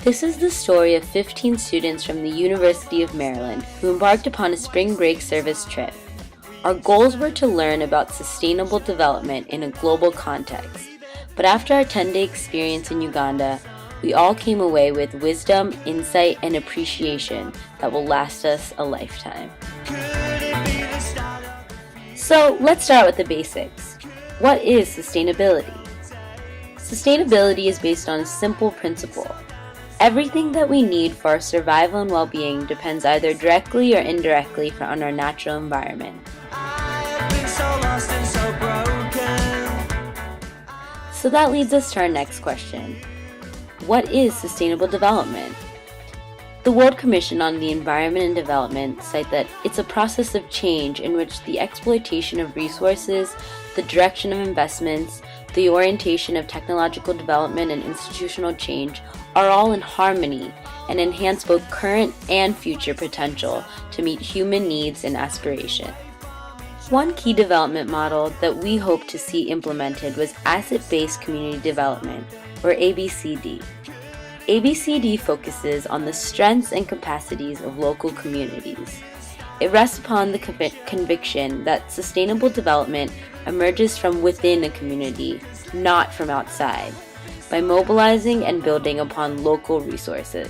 This is the story of 15 students from the University of Maryland who embarked upon a spring break service trip. Our goals were to learn about sustainable development in a global context, but after our 10-day experience in Uganda, we all came away with wisdom, insight, and appreciation that will last us a lifetime. So let's start with the basics. What is sustainability? Sustainability is based on a simple principle. Everything that we need for our survival and well-being depends either directly or indirectly on our natural environment. So that leads us to our next question. What is sustainable development? The World Commission on the Environment and Development cite that it's a process of change in which the exploitation of resources, the direction of investments, the orientation of technological development and institutional change are all in harmony and enhance both current and future potential to meet human needs and aspirations. One key development model that we hope to see implemented was asset-based community development, or ABCD. ABCD focuses on the strengths and capacities of local communities. It rests upon the conviction that sustainable development emerges from within a community, not from outside, by mobilizing and building upon local resources.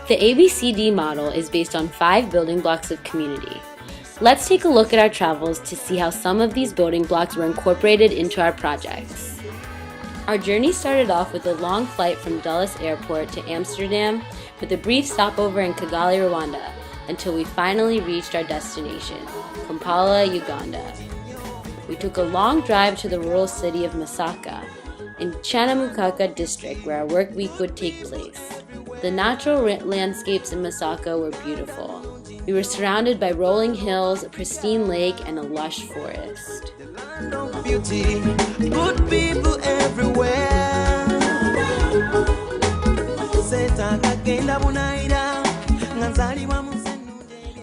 The ABCD model is based on 5 building blocks of community. Let's take a look at our travels to see how some of these building blocks were incorporated into our projects. Our journey started off with a long flight from Dulles Airport to Amsterdam with a brief stopover in Kigali, Rwanda, until we finally reached our destination, Kampala, Uganda. We took a long drive to the rural city of Masaka in Chanamukaka district where our work week would take place. The natural landscapes in Masaka were beautiful. We were surrounded by rolling hills, a pristine lake, and a lush forest. Good people everywhere.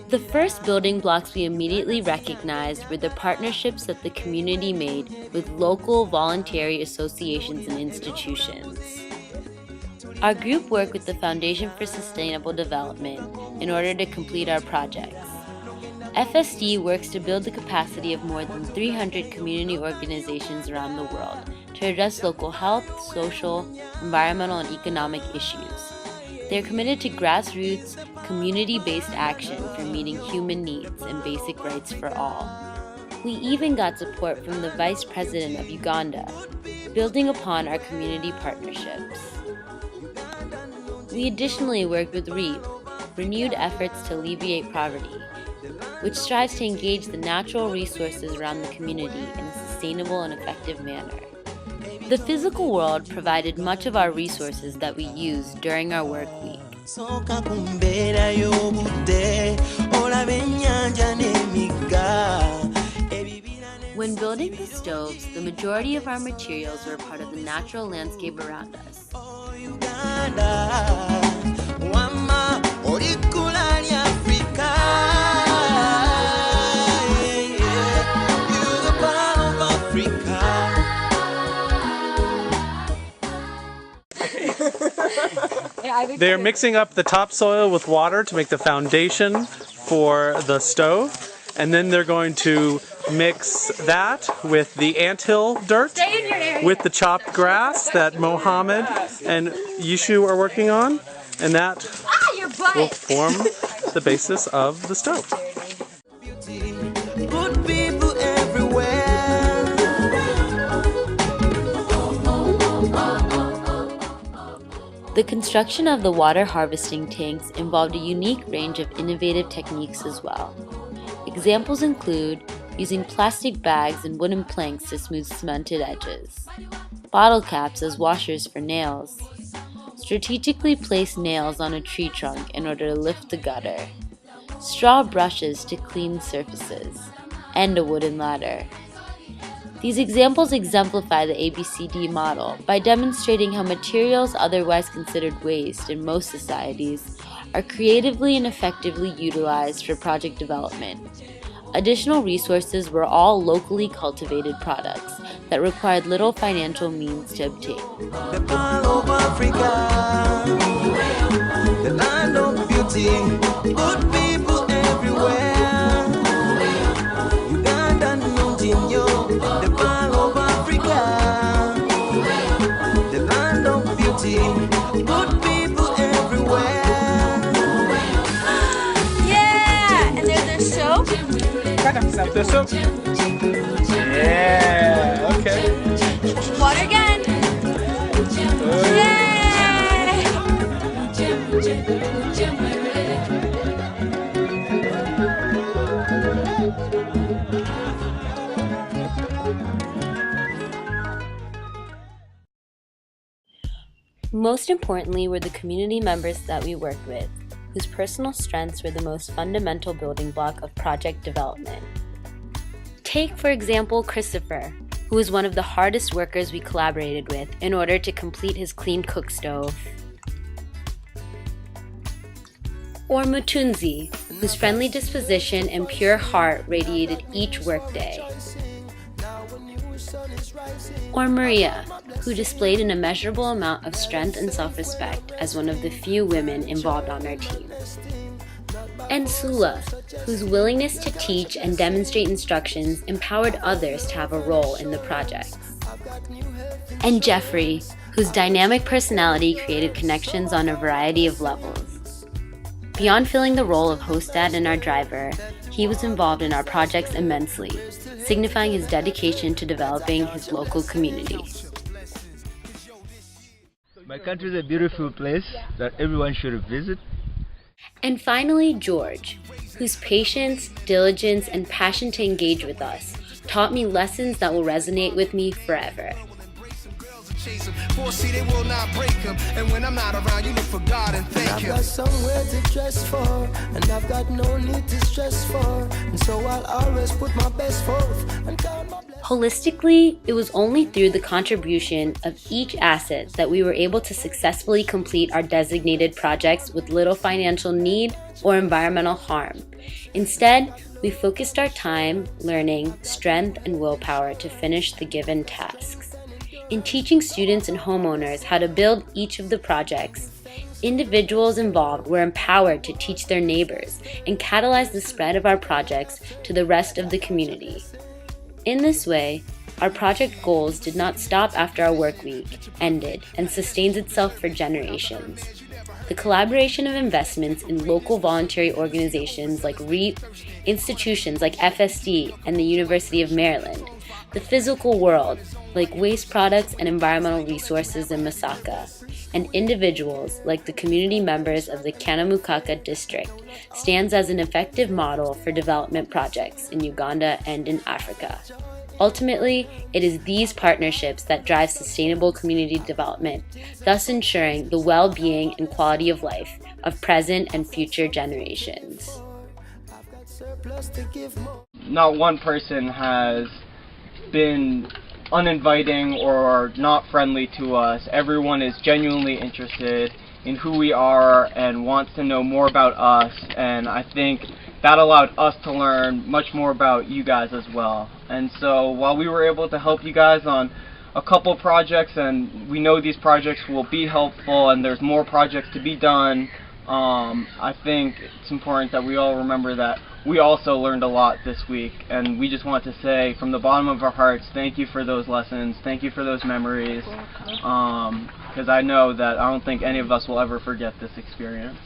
The first building blocks we immediately recognized were the partnerships that the community made with local voluntary associations and institutions. Our group worked with the Foundation for Sustainable Development in order to complete our projects. FSD works to build the capacity of more than 300 community organizations around the world to address local health, social, environmental, and economic issues. They are committed to grassroots, community-based action for meeting human needs and basic rights for all. We even got support from the Vice President of Uganda, building upon our community partnerships. We additionally worked with REAP, Renewed Efforts to Alleviate Poverty, which strives to engage the natural resources around the community in a sustainable and effective manner. The physical world provided much of our resources that we used during our work week. When building the stoves, the majority of our materials were part of the natural landscape around us. They are mixing up the topsoil with water to make the foundation for the stove, and then they're going to mix that with the anthill dirt, with the chopped grass that Mohammed and Yishu are working on, and that will form the basis of the stove. The construction of the water harvesting tanks involved a unique range of innovative techniques as well. Examples include using plastic bags and wooden planks to smooth cemented edges, bottle caps as washers for nails, strategically placed nails on a tree trunk in order to lift the gutter, straw brushes to clean surfaces, and a wooden ladder. These examples exemplify the ABCD model by demonstrating how materials otherwise considered waste in most societies are creatively and effectively utilized for project development. Additional resources were all locally cultivated products that required little financial means to obtain. The pearl of Africa, the land of beauty, good people everywhere. Uganda and UMD, the pearl of Africa, the land of beauty, good people everywhere. Yeah, and there's their soap. The soap. Yeah, okay. Water again. Yay! Most importantly were the community members that we worked with, whose personal strengths were the most fundamental building block of project development. Take, for example, Christopher, who was one of the hardest workers we collaborated with in order to complete his clean cook stove. Or Mutunzi, whose friendly disposition and pure heart radiated each workday. Or Maria, who displayed an immeasurable amount of strength and self-respect as one of the few women involved on our team. And Sula, whose willingness to teach and demonstrate instructions empowered others to have a role in the project. And Jeffrey, whose dynamic personality created connections on a variety of levels. Beyond filling the role of host dad and our driver, he was involved in our projects immensely, signifying his dedication to developing his local community. My country is a beautiful place that everyone should visit. And finally, George, whose patience, diligence, and passion to engage with us taught me lessons that will resonate with me forever. They will not break him. And when I'm not around, you look for God and thank him. I've got somewhere to dress for, and I've got no need to stress for, and so I'll always put my best forth and count my blessings. Holistically, it was only through the contribution of each asset that we were able to successfully complete our designated projects with little financial need or environmental harm. Instead, we focused our time, learning, strength, and willpower to finish the given tasks. In teaching students and homeowners how to build each of the projects, individuals involved were empowered to teach their neighbors and catalyze the spread of our projects to the rest of the community. In this way, our project goals did not stop after our work week ended and sustains itself for generations. The collaboration of investments in local voluntary organizations like REAP, institutions like FSD and the University of Maryland, the physical world like Waste Products and Environmental Resources in Masaka, and individuals like the community members of the Kanamukaka district stands as an effective model for development projects in Uganda and in Africa. Ultimately, it is these partnerships that drive sustainable community development, thus ensuring the well-being and quality of life of present and future generations. Not one person has been uninviting or not friendly to us. Everyone is genuinely interested in who we are and wants to know more about us, and I think that allowed us to learn much more about you guys as well. And so while we were able to help you guys on a couple projects, and we know these projects will be helpful and there's more projects to be done, I think it's important that we all remember that we also learned a lot this week, and we just want to say from the bottom of our hearts, thank you for those lessons, thank you for those memories, because I know that I don't think any of us will ever forget this experience.